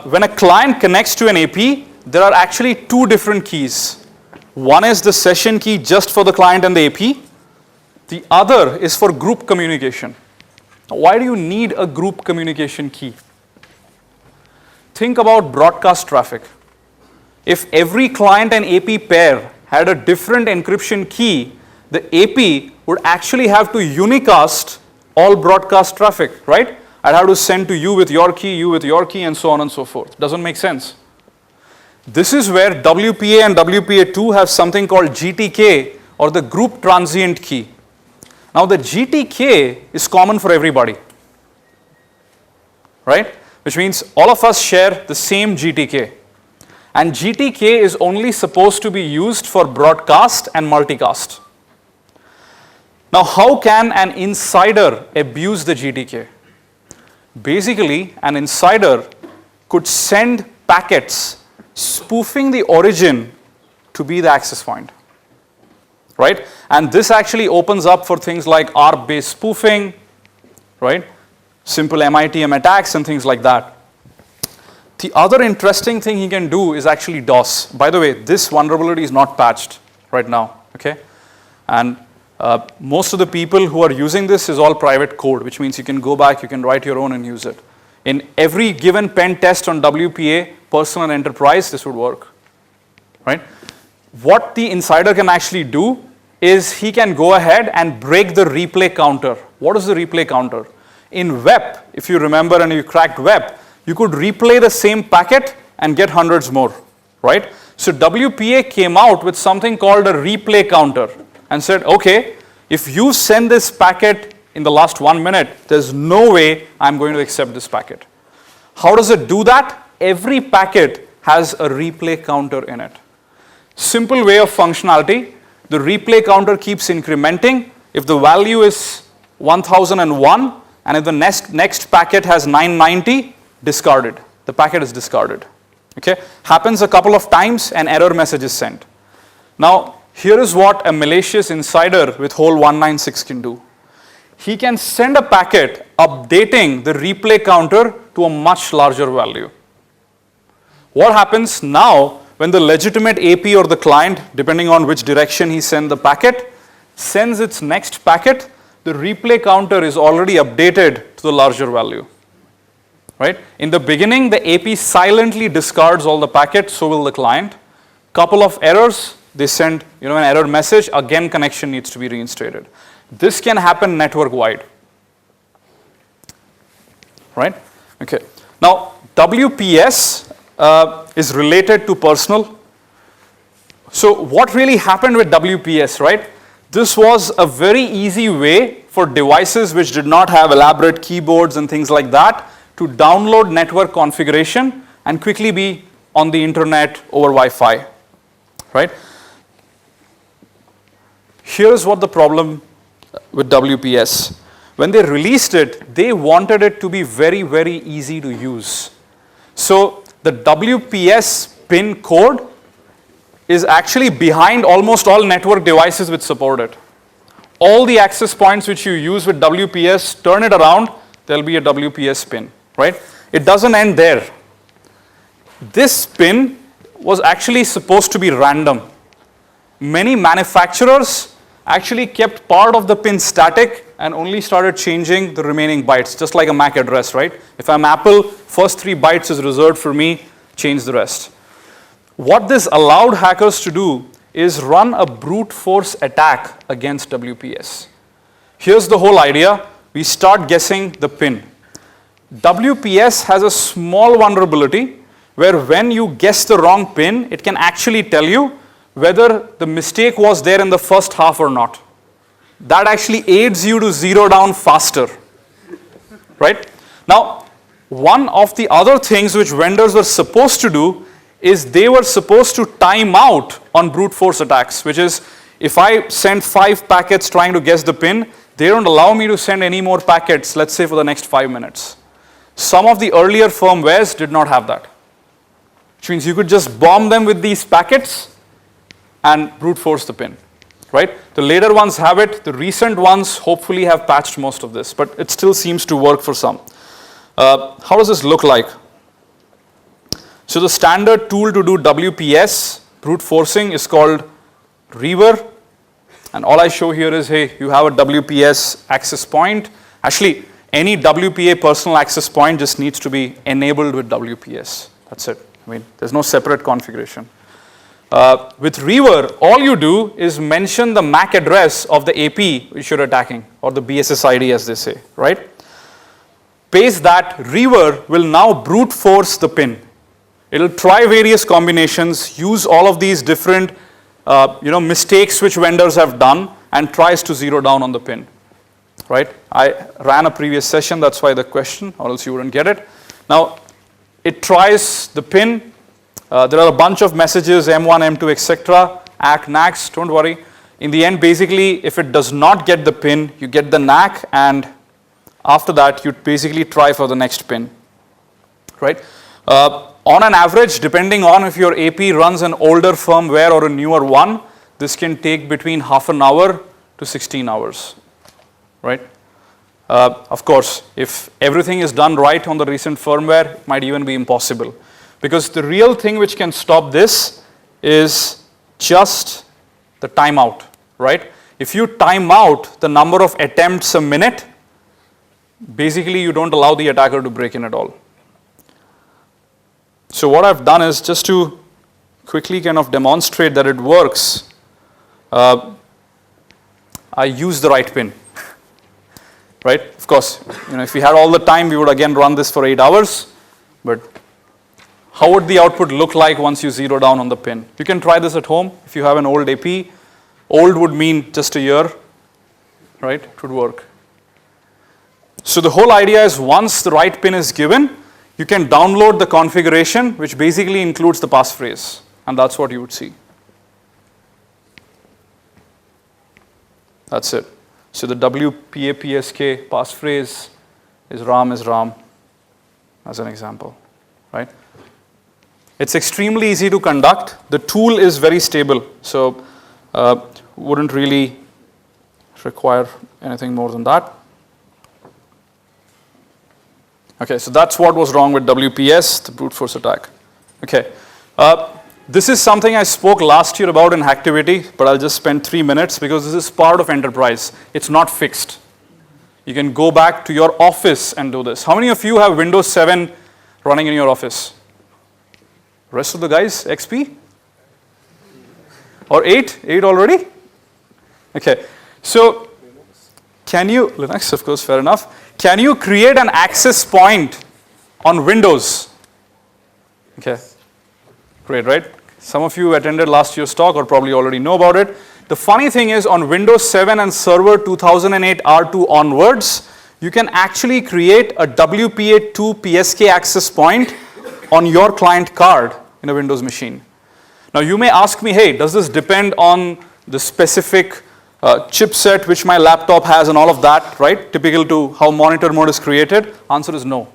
When a client connects to an AP, there are actually two different keys. One is the session key just for the client and the AP. The other is for group communication. Now, why do you need a group communication key? Think about broadcast traffic. If every client and AP pair had a different encryption key, the AP would actually have to unicast all broadcast traffic, right? I'd have to send to you with your key, and so on and so forth. Doesn't make sense. This is where WPA and WPA2 have something called GTK, or the group transient key. Now the GTK is common for everybody, right? Which means all of us share the same GTK. And GTK is only supposed to be used for broadcast and multicast. Now, how can an insider abuse the GTK? Basically, an insider could send packets spoofing the origin to be the access point, right? And this actually opens up for things like ARP-based spoofing, right? Simple MITM attacks and things like that. The other interesting thing he can do is actually DOS. By the way, this vulnerability is not patched right now, okay? And most of the people who are using this is all private code, which means you can go back, you can write your own and use it. In every given pen test on WPA, Personal and Enterprise, this would work, right? What the insider can actually do is he can go ahead and break the replay counter. What is the replay counter? In web, if you remember and you cracked web, you could replay the same packet and get hundreds more, right? So WPA came out with something called a replay counter and said, okay, if you send this packet in the last 1 minute, there's no way I'm going to accept this packet. How does it do that? Every packet has a replay counter in it. Simple way of functionality, the replay counter keeps incrementing. If the value is 1001, and if the next packet has 990, discarded. The packet is discarded. Okay? Happens a couple of times, an error message is sent. Now, here is what a malicious insider with hole 196 can do. He can send a packet updating the replay counter to a much larger value. What happens now when the legitimate AP or the client, depending on which direction he sends the packet, sends its next packet, the replay counter is already updated to the larger value. Right? In the beginning, the AP silently discards all the packets, so will the client. couple of errors, they send an error message, again connection needs to be reinstated. This can happen network wide. Right? Okay. Now, WPS is related to personal. So what really happened with WPS, right? This was a very easy way for devices which did not have elaborate keyboards and things like that to download network configuration and quickly be on the internet over Wi-Fi, right? Here's what the problem with WPS. When they released it, they wanted it to be very, very easy to use. So the WPS pin code is actually behind almost all network devices which support it. All the access points which you use with WPS, turn it around, there'll be a WPS pin, right? It doesn't end there. This pin was actually supposed to be random. Many manufacturers actually kept part of the pin static and only started changing the remaining bytes, just like a MAC address, right? If I'm Apple, first 3 bytes is reserved for me, change the rest. What this allowed hackers to do is run a brute force attack against WPS. Here's the whole idea. We start guessing the pin. WPS has a small vulnerability where when you guess the wrong pin, it can actually tell you whether the mistake was there in the first half or not. That actually aids you to zero down faster, right? Now, one of the other things which vendors were supposed to do is they were supposed to time out on brute force attacks, which is if I send 5 packets trying to guess the pin, they don't allow me to send any more packets, let's say for the next 5 minutes. Some of the earlier firmwares did not have that, which means you could just bomb them with these packets and brute force the pin, right? The later ones have it. The recent ones hopefully have patched most of this, but it still seems to work for some. How does this look like? So the standard tool to do WPS brute forcing is called Reaver, and all I show here is, hey, you have a WPS access point. Actually, any WPA personal access point just needs to be enabled with WPS. That's it. I mean, there's no separate configuration. With Reaver, all you do is mention the MAC address of the AP which you're attacking, or the BSSID as they say, right? Paste that, Reaver will now brute force the pin. It'll try various combinations, use all of these different mistakes which vendors have done, and tries to zero down on the pin, right? I ran a previous session, that's why the question, or else you wouldn't get it. Now, it tries the pin. There are a bunch of messages, M1, M2, etc. ACK, NACs, don't worry. In the end, basically, if it does not get the pin, you get the NAC, and after that, you basically try for the next pin, right? On an average, depending on if your AP runs an older firmware or a newer one, this can take between half an hour to 16 hours, right? Of course, if everything is done right on the recent firmware, it might even be impossible. Because the real thing which can stop this is just the timeout, right? If you time out the number of attempts a minute, basically you don't allow the attacker to break in at all. So what I've done is just to quickly kind of demonstrate that it works, I use the right pin, right? Of course, if we had all the time, we would again run this for 8 hours, but how would the output look like once you zero down on the pin? You can try this at home if you have an old AP. Old would mean just a year, right? It would work. So the whole idea is once the right pin is given, you can download the configuration, which basically includes the passphrase, and that's what you would see. That's it. So the WPA PSK passphrase is RAM, as an example, right? It's extremely easy to conduct. The tool is very stable, so wouldn't really require anything more than that. Okay, so that's what was wrong with WPS, the brute force attack. Okay, this is something I spoke last year about in Hacktivity, but I'll just spend 3 minutes because this is part of enterprise. It's not fixed. You can go back to your office and do this. How many of you have Windows 7 running in your office? Rest of the guys, XP? Or 8? 8 already? Okay. So, can you, Linux, of course, fair enough. Can you create an access point on Windows? Okay. Great, right? Some of you attended last year's talk or probably already know about it. The funny thing is on Windows 7 and Server 2008 R2 onwards, you can actually create a WPA2 PSK access point on your client card in a Windows machine. Now you may ask me, hey, does this depend on the specific chipset which my laptop has and all of that, right? Typical to how monitor mode is created? Answer is no.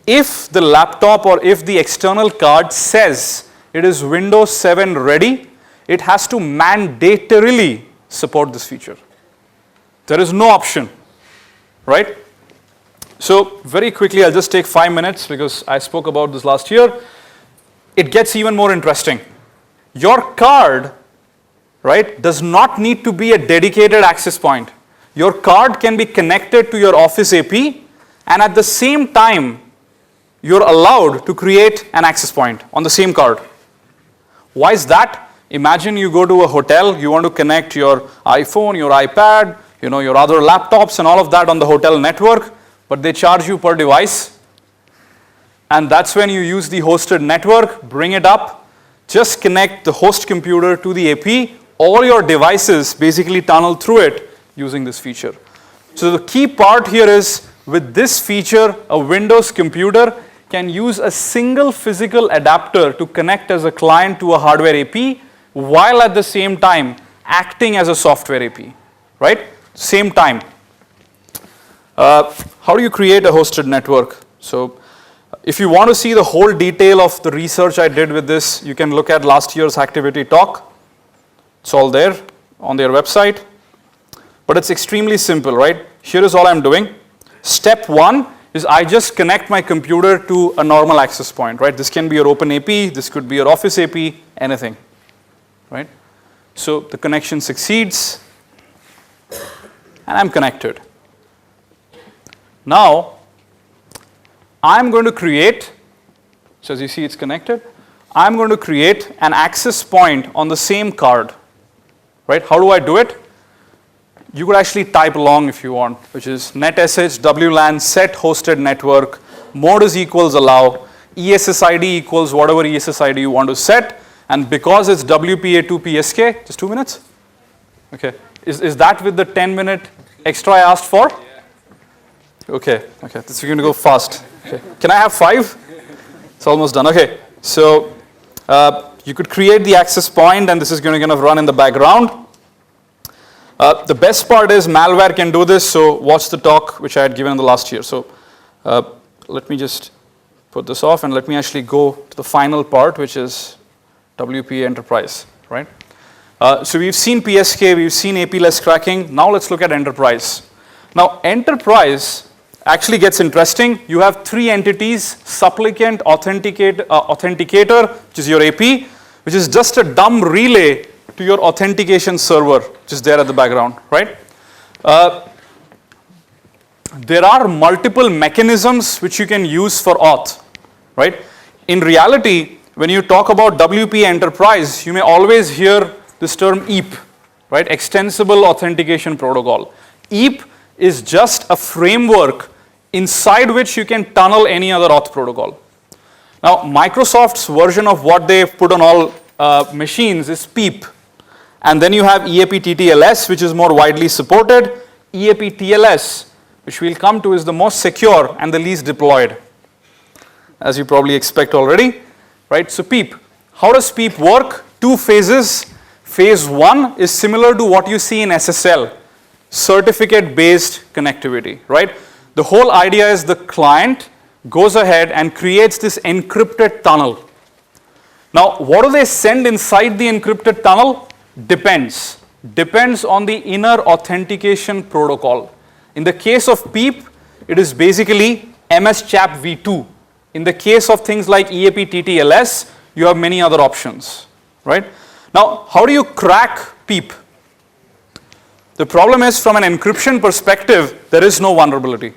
If the laptop or if the external card says it is Windows 7 ready, it has to mandatorily support this feature. There is no option, right? So very quickly, I'll just take 5 minutes because I spoke about this last year. It gets even more interesting. Your card, right, does not need to be a dedicated access point. Your card can be connected to your Office AP, and at the same time, you're allowed to create an access point on the same card. Why is that? Imagine you go to a hotel, you want to connect your iPhone, your iPad, your other laptops and all of that on the hotel network, but they charge you per device. And that's when you use the hosted network, bring it up, just connect the host computer to the AP, all your devices basically tunnel through it using this feature. So the key part here is, with this feature, a Windows computer can use a single physical adapter to connect as a client to a hardware AP, while at the same time acting as a software AP, right? Same time. How do you create a hosted network? So if you want to see the whole detail of the research I did with this, you can look at last year's Hacktivity talk. It's all there on their website. But it's extremely simple, right? Here is all I'm doing. Step 1 is I just connect my computer to a normal access point, right? This can be your Open AP, this could be your Office AP, anything, right? So the connection succeeds, and I'm connected. Now, I'm going to create, so as you see it's connected, I'm going to create an access point on the same card, right? How do I do it? You could actually type along if you want, which is netsh wlan set hosted network, mode is equals allow, ESSID equals whatever ESSID you want to set, and because it's WPA2 PSK, just 2 minutes? Okay. Is that with the 10-minute extra I asked for? Okay, this is going to go fast. Okay. Can I have 5? It's almost done. Okay, so you could create the access point, and this is going to kind of run in the background. The best part is malware can do this, so watch the talk which I had given in the last year. So let me just put this off, and let me actually go to the final part, which is WPA Enterprise, right? So we've seen PSK, we've seen AP-less cracking. Now let's look at Enterprise. Now Enterprise actually gets interesting. You have 3 entities: supplicant, authenticator, which is your AP, which is just a dumb relay to your authentication server, which is there at the background, right? There are multiple mechanisms which you can use for auth, right? In reality, when you talk about WPA Enterprise, you may always hear this term EAP, right? Extensible Authentication Protocol. EAP is just a framework inside which you can tunnel any other auth protocol. Now, Microsoft's version of what they put on all machines is PEAP. And then you have EAP-TTLS, which is more widely supported. EAP-TLS, which we'll come to, is the most secure and the least deployed, as you probably expect already, right? So PEAP. How does PEAP work? 2 phases. Phase 1 is similar to what you see in SSL, certificate-based connectivity, right? The whole idea is the client goes ahead and creates this encrypted tunnel. Now, what do they send inside the encrypted tunnel? Depends on the inner authentication protocol. In the case of PEAP, it is basically MS-CHAP v2. In the case of things like EAP-TTLS, you have many other options, right? Now, how do you crack PEAP? The problem is, from an encryption perspective, there is no vulnerability.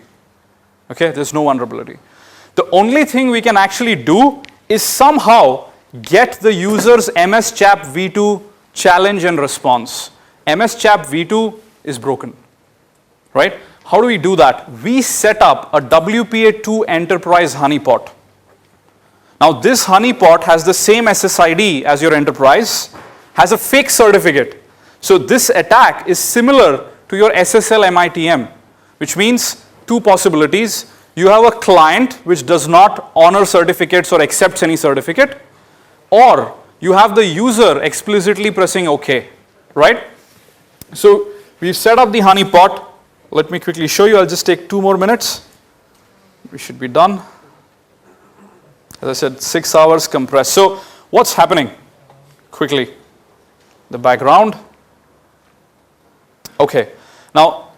Okay, there's no vulnerability. The only thing we can actually do is somehow get the user's MS-CHAP v2 challenge and response. MS-CHAP v2 is broken, right? How do we do that? We set up a WPA2 Enterprise honeypot. Now this honeypot has the same SSID as your enterprise, has a fake certificate. So this attack is similar to your SSL MITM, which means two possibilities. You have a client which does not honor certificates or accepts any certificate, or you have the user explicitly pressing OK, right? So we've set up the honeypot. Let me quickly show you. I'll just take 2 more minutes. We should be done. As I said, 6 hours compressed. So what's happening? Quickly, the background. Okay, now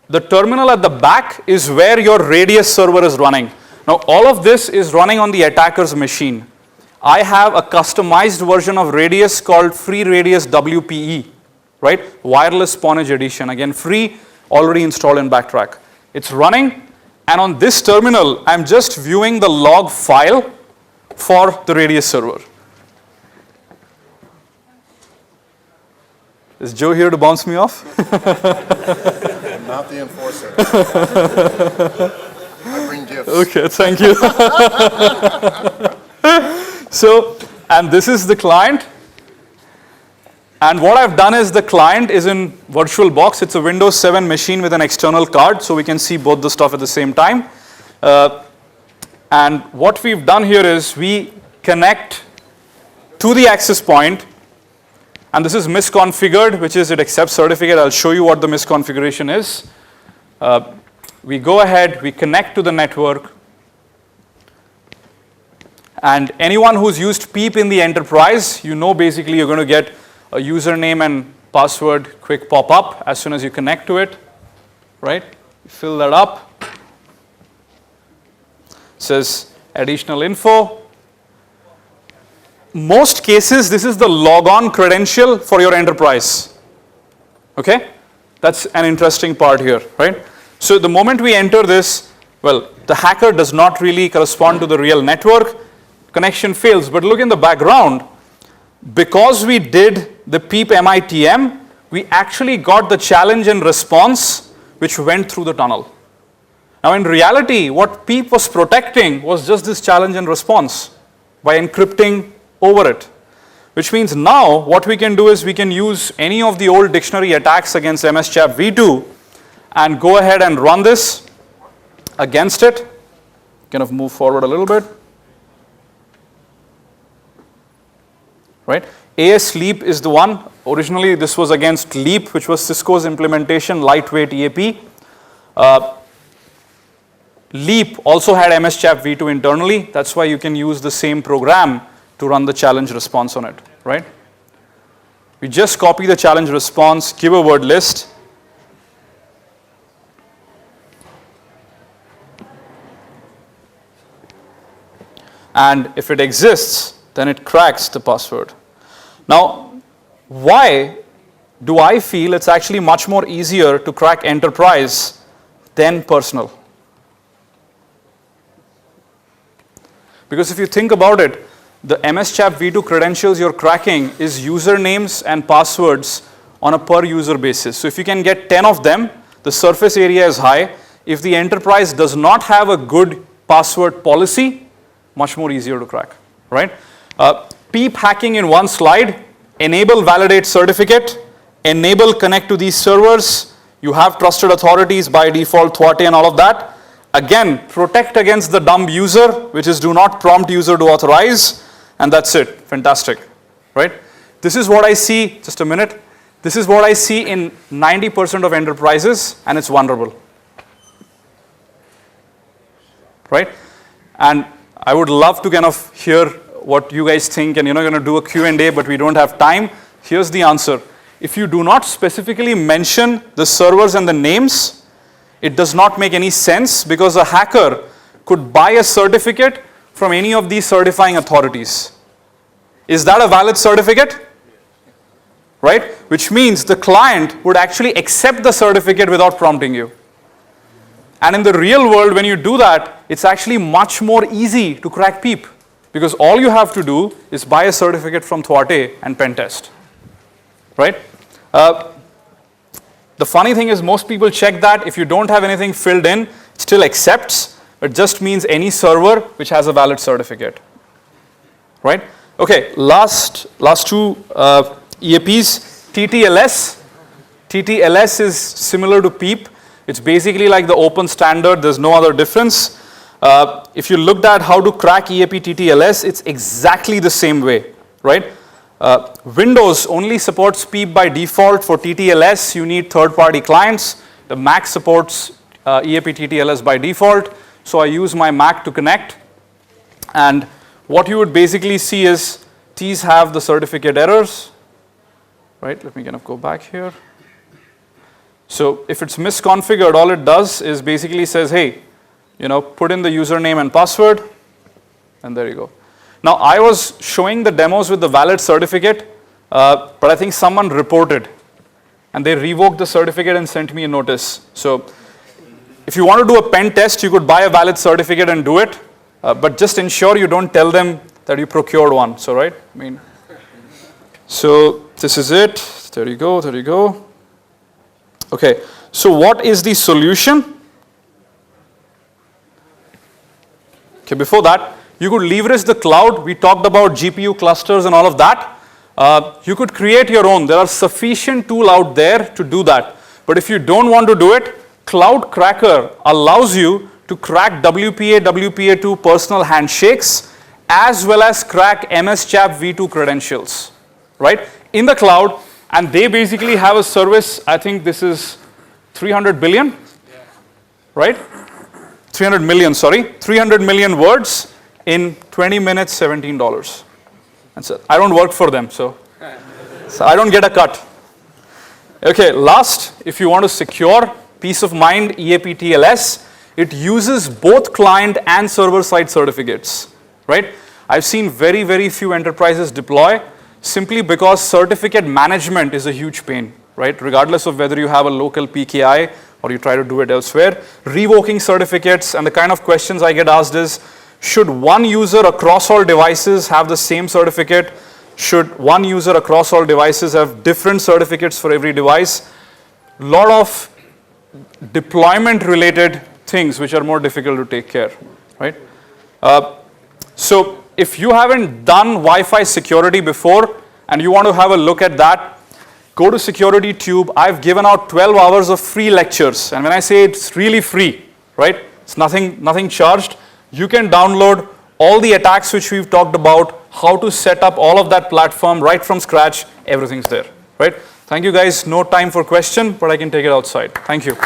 the terminal at the back is where your Radius server is running. Now all of this is running on the attacker's machine. I have a customized version of Radius called Free Radius WPE, right? Wireless Spawnage Edition. Again, free, already installed in Backtrack. It's running, and on this terminal, I'm just viewing the log file for the Radius server. Is Joe here to bounce me off? I'm not the enforcer. I bring gifts. Okay, thank you. So, and this is the client. And what I've done is the client is in VirtualBox. It's a Windows 7 machine with an external card, so we can see both the stuff at the same time. And what we've done here is we connect to the access point, and this is misconfigured, which is it accepts certificate. I'll show you what the misconfiguration is. We go ahead, we connect to the network, and anyone who's used PEAP in the enterprise, you know basically you're going to get a username and password quick pop up as soon as you connect to it, right? You fill that up. It says additional info. Most cases, this is the logon credential for your enterprise. Okay? That's an interesting part here, right? So the moment we enter this, well, the hacker does not really correspond to the real network. Connection fails, but look in the background. Because we did the PEAP MITM, we actually got the challenge and response which went through the tunnel. Now in reality, what PEAP was protecting was just this challenge and response by encrypting over it. Which means now what we can do is we can use any of the old dictionary attacks against MS-CHAP v2 and go ahead and run this against it. Kind of move forward a little bit. Right? AS Leap is the one. Originally this was against Leap, which was Cisco's implementation, lightweight EAP. Leap also had MS-CHAP v2 internally. That's why you can use the same program to run the challenge response on it, right? We just copy the challenge response, give a word list. And if it exists, then it cracks the password. Now, why do I feel it's actually much more easier to crack enterprise than personal? Because if you think about it, the MS-CHAP v2 credentials you're cracking is usernames and passwords on a per user basis. So if you can get 10 of them, the surface area is high. If the enterprise does not have a good password policy, much more easier to crack, right? PEAP hacking in one slide: enable validate certificate, enable connect to these servers, you have trusted authorities by default, Thwate and all of that. Again, protect against the dumb user, which is do not prompt user to authorize, and that's it. Fantastic, right? This is what I see, just a minute. This is what I see in 90% of enterprises, and it's vulnerable, right? And I would love to kind of hear what you guys think, and you're going to do a Q&A, but we don't have time. Here's the answer. If you do not specifically mention the servers and the names, it does not make any sense, because a hacker could buy a certificate from any of these certifying authorities. Is that a valid certificate? Right? Which means the client would actually accept the certificate without prompting you. And in the real world, when you do that, it's actually much more easy to crack PEAP, because all you have to do is buy a certificate from Thwate and pen test. right? The funny thing is most people check that if you don't have anything filled in, it still accepts. It just means any server which has a valid certificate, right? Okay, last two EAPs, TTLS. TTLS is similar to PEAP. It's basically like the open standard. There's no other difference. If you looked at how to crack EAP TTLS, it's exactly the same way, right? Windows only supports PEAP by default. For TTLS, you need third-party clients. The Mac supports EAP TTLS by default. So I use my Mac to connect. And what you would basically see is these have the certificate errors, right? Let me kind of go back here. So if it's misconfigured, all it does is basically says, hey, put in the username and password, and there you go. Now, I was showing the demos with the valid certificate, but I think someone reported, and they revoked the certificate and sent me a notice. So if you want to do a pen test, you could buy a valid certificate and do it, but just ensure you don't tell them that you procured one. So, right? So this is it. There you go. There you go. Okay. So what is the solution? Okay. Before that, you could leverage the cloud. We talked about GPU clusters and all of that. You could create your own. There are sufficient tools out there to do that. But if you don't want to do it, Cloud Cracker allows you to crack WPA, WPA2 personal handshakes, as well as crack MS-CHAP v2 credentials, right? In the cloud, and they basically have a service, I think this is 300 billion, right? 300 million, sorry. 300 million words in 20 minutes, $17. And so I don't work for them, so I don't get a cut. Okay, last, if you want to secure peace of mind, EAP-TTLS, it uses both client and server-side certificates, right? I've seen very, very few enterprises deploy simply because certificate management is a huge pain, right? Regardless of whether you have a local PKI or you try to do it elsewhere. Revoking certificates, and the kind of questions I get asked is, should one user across all devices have the same certificate? Should one user across all devices have different certificates for every device? A lot of deployment-related things which are more difficult to take care, right? So if you haven't done Wi-Fi security before and you want to have a look at that, go to SecurityTube. I've given out 12 hours of free lectures. And when I say it's really free, right? It's nothing charged. You can download all the attacks which we've talked about, how to set up all of that platform right from scratch. Everything's there, right? Thank you guys. No time for question, but I can take it outside. Thank you.